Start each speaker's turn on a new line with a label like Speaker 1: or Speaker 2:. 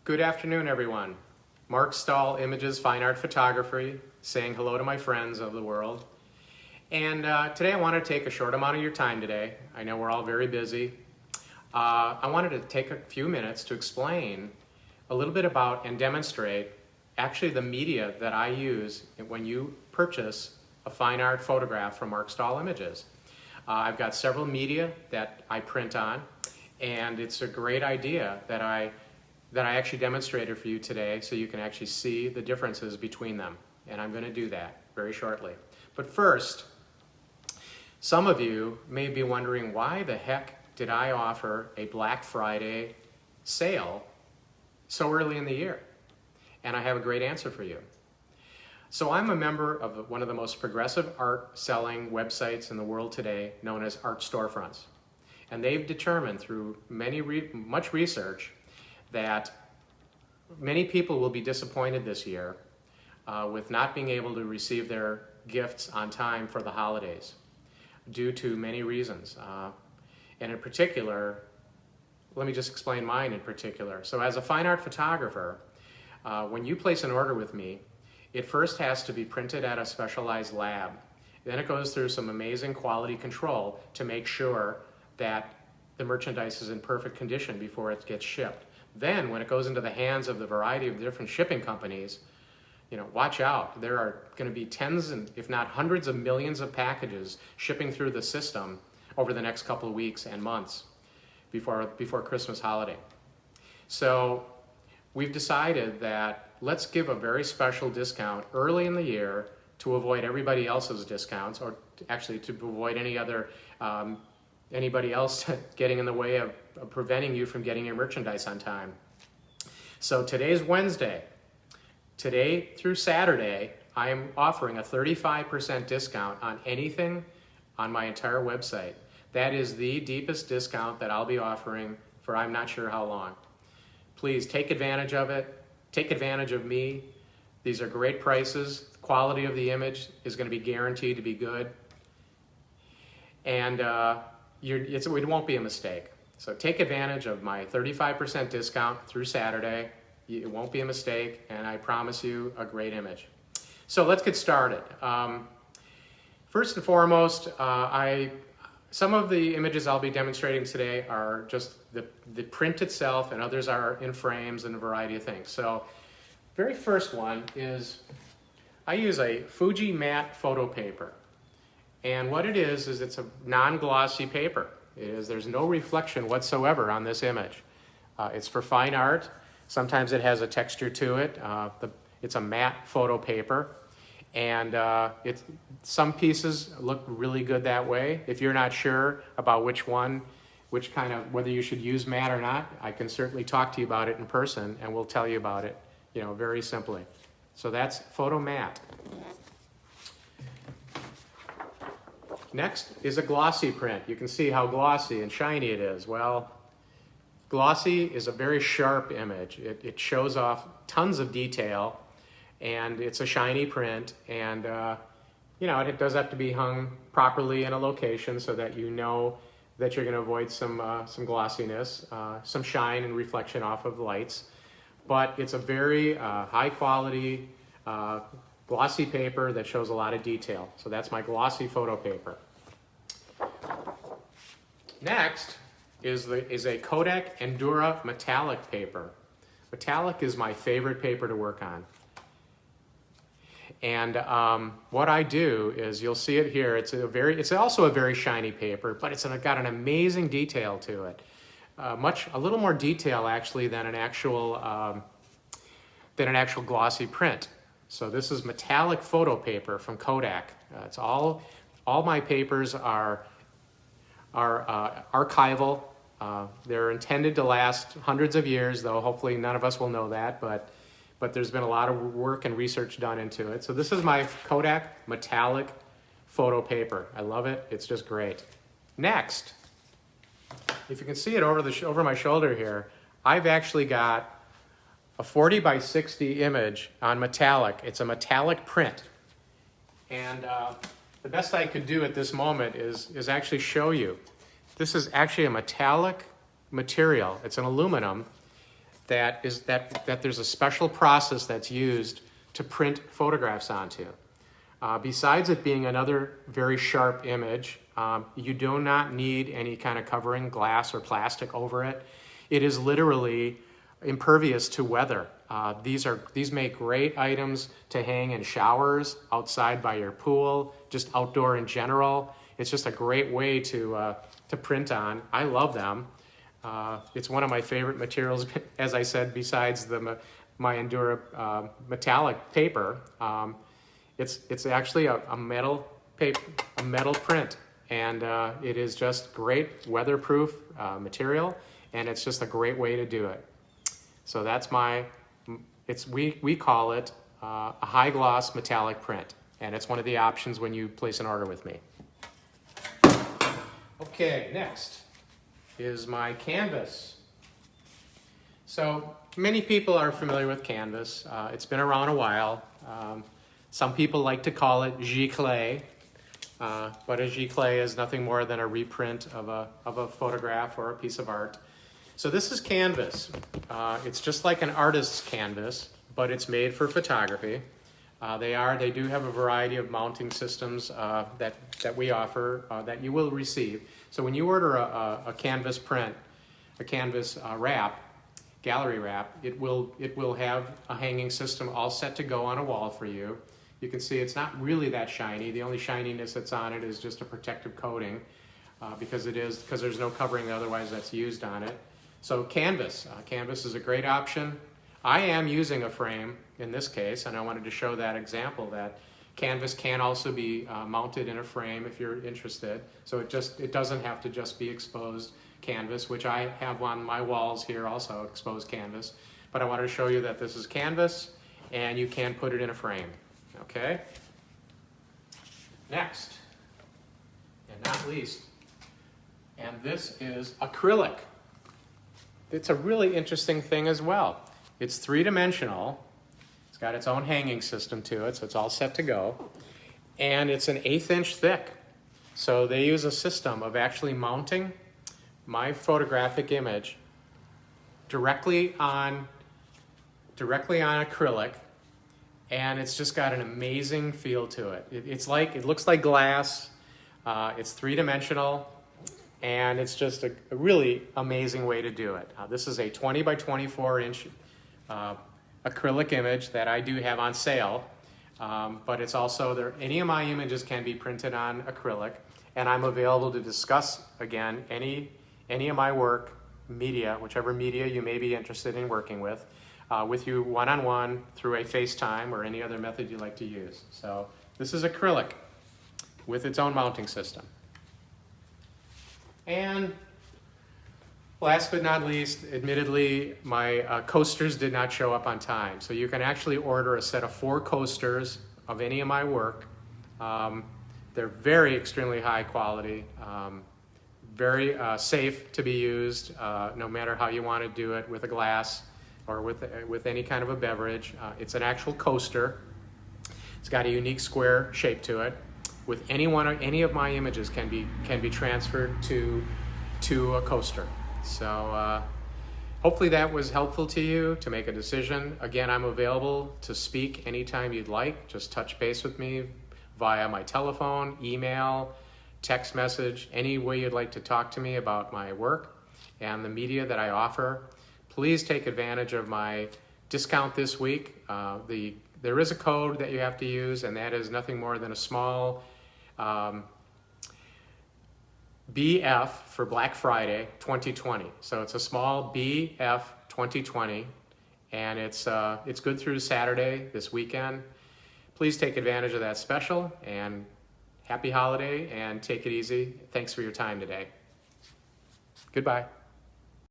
Speaker 1: Good afternoon, everyone. Mark Stahl, Images, Fine Art Photography, saying hello to my friends of the world. And today I want to take a short amount of your time today. I know we're all very busy. I wanted to take a few minutes to explain a little bit about and demonstrate actually the media that I use when you purchase a fine art photograph from Mark Stahl Images. I've got several media that I print on, and it's a great idea that I actually demonstrated for you today so you can actually see the differences between them. And I'm going to do that very shortly. But first, some of you may be wondering, why the heck did I offer a Black Friday sale so early in the year? And I have a great answer for you. So I'm a member of one of the most progressive art selling websites in the world today, known as Art Storefronts. And they've determined through much research that many people will be disappointed this year with not being able to receive their gifts on time for the holidays due to many reasons. And in particular, let me just explain mine in particular. So as a fine art photographer, when you place an order with me, it first has to be printed at a specialized lab. Then it goes through some amazing quality control to make sure that the merchandise is in perfect condition before it gets shipped. Then, when it goes into the hands of the variety of different shipping companies, watch out. There are going to be tens and if not hundreds of millions of packages shipping through the system over the next couple of weeks and months before Christmas holiday. So we've decided that let's give a very special discount early in the year to avoid everybody else's discounts, or actually to avoid anybody else getting in the way of preventing you from getting your merchandise on time. So today's Wednesday. Today through Saturday, I am offering a 35% discount on anything on my entire website. That is the deepest discount that I'll be offering for I'm not sure how long. Please take advantage of it. Take advantage of me. These are great prices. The quality of the image is going to be guaranteed to be good. And it won't be a mistake. So take advantage of my 35% discount through Saturday. It won't be a mistake, and I promise you a great image. So let's get started. First and foremost, some of the images I'll be demonstrating today are just the print itself, and others are in frames and a variety of things. So very first one is I use a Fuji matte photo paper. And what it is it's a non-glossy paper. There's no reflection whatsoever on this image. It's for fine art. Sometimes it has a texture to it. It's a matte photo paper. And some pieces look really good that way. If you're not sure about whether you should use matte or not, I can certainly talk to you about it in person, and we'll tell you about it, very simply. So that's photo matte. Next is a glossy print. You can see how glossy and shiny it is. Well, glossy is a very sharp image. It shows off tons of detail, and it's a shiny print, and it does have to be hung properly in a location so that you know that you're going to avoid some glossiness, some shine and reflection off of the lights. But it's a very high quality glossy paper that shows a lot of detail. So that's my glossy photo paper. Next is a Kodak Endura metallic paper. Metallic is my favorite paper to work on. And what I do is, you'll see it here, it's also a very shiny paper, but it's got an amazing detail to it. A little more detail actually than an actual glossy print. So this is metallic photo paper from Kodak. It's all my papers are archival. They're intended to last hundreds of years, though hopefully none of us will know that, but there's been a lot of work and research done into it. So this is my Kodak metallic photo paper. I love it. It's just great. Next, if you can see it over my shoulder here, I've actually got a 40 by 60 image on metallic. It's a metallic print. And the best I could do at this moment is actually show you. This is actually a metallic material. It's an aluminum that there's a special process that's used to print photographs onto. Besides it being another very sharp image, you do not need any kind of covering glass or plastic over it. It is literally impervious to weather. These make great items to hang in showers, outside by your pool, just outdoor in general. It's just a great way to print on. I love them. It's one of my favorite materials, as I said, besides my Endura metallic paper. It's actually a metal paper, a metal print, and it is just great weatherproof material, and it's just a great way to do it. So that's we call it a high gloss metallic print, and it's one of the options when you place an order with me. Okay, next is my canvas. So many people are familiar with canvas. It's been around a while. Some people like to call it giclée, but a giclée is nothing more than a reprint of a photograph or a piece of art. So this is canvas. It's just like an artist's canvas, but it's made for photography. They do have a variety of mounting systems that we offer that you will receive. So when you order a canvas print, a canvas wrap, gallery wrap, it will have a hanging system all set to go on a wall for you. You can see it's not really that shiny. The only shininess that's on it is just a protective coating because there's no covering otherwise that's used on it. So canvas is a great option. I am using a frame in this case, and I wanted to show that example that canvas can also be mounted in a frame if you're interested. So it doesn't have to just be exposed canvas, which I have on my walls here also, exposed canvas. But I wanted to show you that this is canvas and you can put it in a frame. Okay? Next, and not least, and this is acrylic. It's a really interesting thing as well. It's three-dimensional. It's got its own hanging system to it, so it's all set to go. And it's an 1/8 inch thick. So they use a system of actually mounting my photographic image directly on acrylic, and it's just got an amazing feel to it. It looks like glass. It's three-dimensional. And it's just a really amazing way to do it. This is a 20 by 24 inch acrylic image that I do have on sale, but it's also there. Any of my images can be printed on acrylic, and I'm available to discuss again any of my work, media, whichever media you may be interested in working with you one-on-one through a FaceTime or any other method you like to use. So this is acrylic with its own mounting system. And last but not least, admittedly, my coasters did not show up on time. So you can actually order a set of 4 coasters of any of my work. They're very extremely high quality, very safe to be used, no matter how you want to do it, with a glass or with any kind of a beverage. It's an actual coaster. It's got a unique square shape to it. With any of my images can be transferred to a coaster. So hopefully that was helpful to you to make a decision. Again, I'm available to speak anytime you'd like. Just touch base with me via my telephone, email, text message, any way you'd like to talk to me about my work and the media that I offer. Please take advantage of my discount this week. There is a code that you have to use, and that is nothing more than a small BF for Black Friday 2020. So it's a small BF 2020, and it's good through Saturday this weekend. Please take advantage of that special, and happy holiday, and take it easy. Thanks for your time today. Goodbye.